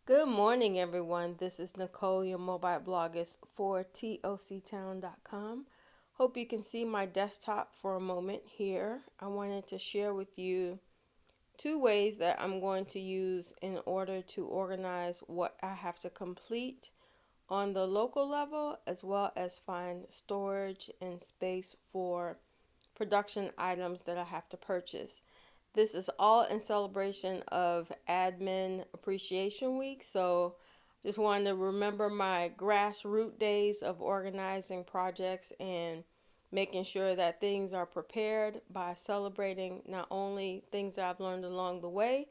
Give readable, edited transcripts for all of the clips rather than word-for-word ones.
Good morning, everyone. This is Nicole, your mobile bloggist for TOCtown.com. Hope you can see my desktop for a moment here. I wanted to share with you two ways that I'm going to use in order to organize what I have to complete on the local level, as well as find storage and space for production items that I have to purchase. This is all in celebration of Admin Appreciation Week. So just wanted to remember my grassroots days of organizing projects and making sure that things are prepared by celebrating not only things that I've learned along the way,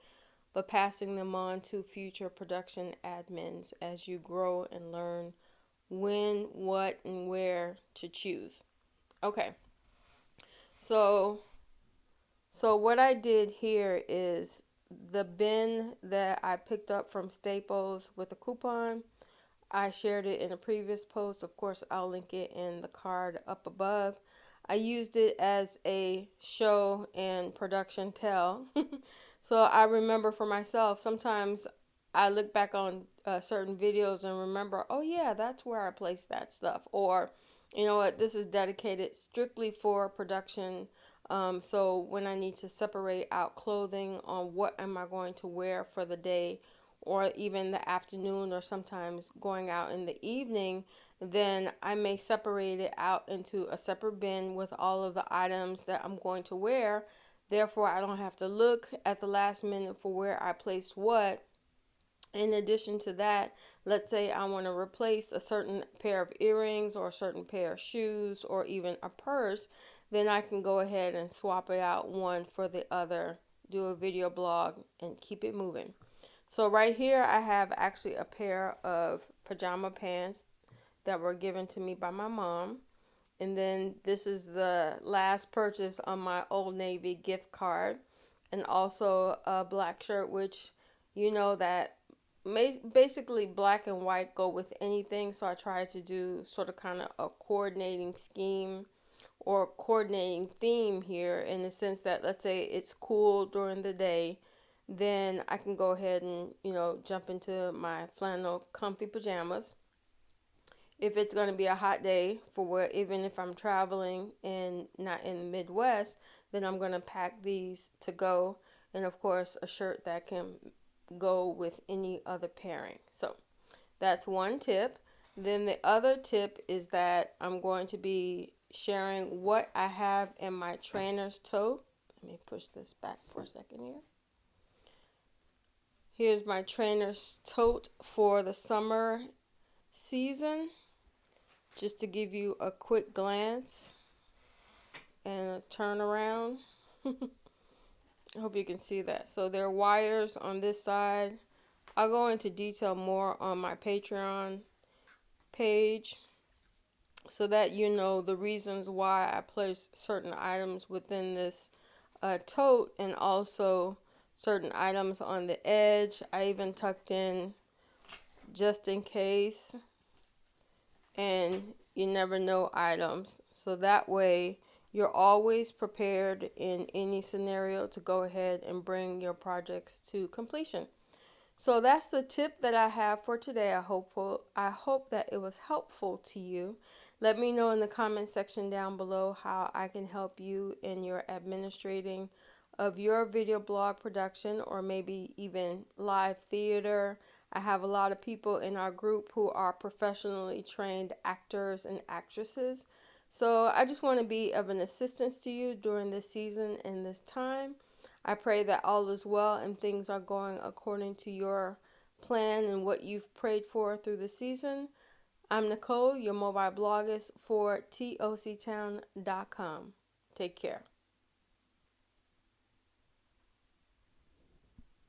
but passing them on to future production admins as you grow and learn when, what, and where to choose. Okay, so So what I did here is the bin that I picked up from Staples with a coupon. I shared it in a previous post. Of course, I'll link it in the card up above. I used it as a show and production tell. So I remember for myself, sometimes I look back on certain videos and remember, oh yeah, that's where I placed that stuff. Or, you know what, this is dedicated strictly for production. So when I need to separate out clothing on what am I going to wear for the day, or even the afternoon, or sometimes going out in the evening, then I may separate it out into a separate bin with all of the items that I'm going to wear. Therefore, I don't have to look at the last minute for where I placed what. In addition to that, let's say I want to replace a certain pair of earrings or a certain pair of shoes or even a purse, then I can go ahead and swap it out one for the other, do a video blog, and keep it moving. So right here I have actually a pair of pajama pants that were given to me by my mom. And then this is the last purchase on my Old Navy gift card. And also a black shirt, which you know that basically black and white go with anything. So I try to do sort of kind of a coordinating scheme or coordinating theme here, in the sense that, let's say it's cool during the day, then I can go ahead and, jump into my flannel comfy pajamas. If it's going to be a hot day, for where, even if I'm traveling and not in the Midwest, then I'm going to pack these to go. And of course, a shirt that can go with any other pairing. So that's one tip. Then the other tip is that I'm going to be sharing what I have in my trainer's tote. Let me push this back for a second here. Here's my trainer's tote for the summer season, just to give you a quick glance and a turn around. I hope you can see that. So there are wires on this side. I'll go into detail more on my Patreon page, so that you know the reasons why I place certain items within this tote, and also certain items on the edge. I even tucked in just in case and you never know items. So that way you're always prepared in any scenario to go ahead and bring your projects to completion. So that's the tip that I have for today. I hope that it was helpful to you. Let me know in the comment section down below how I can help you in your administrating of your video blog production, or maybe even live theater. I have a lot of people in our group who are professionally trained actors and actresses. So I just want to be of an assistance to you during this season and this time. I pray that all is well and things are going according to your plan and what you've prayed for through the season. I'm Nicole, your mobile bloggist for TOCtown.com. Take care.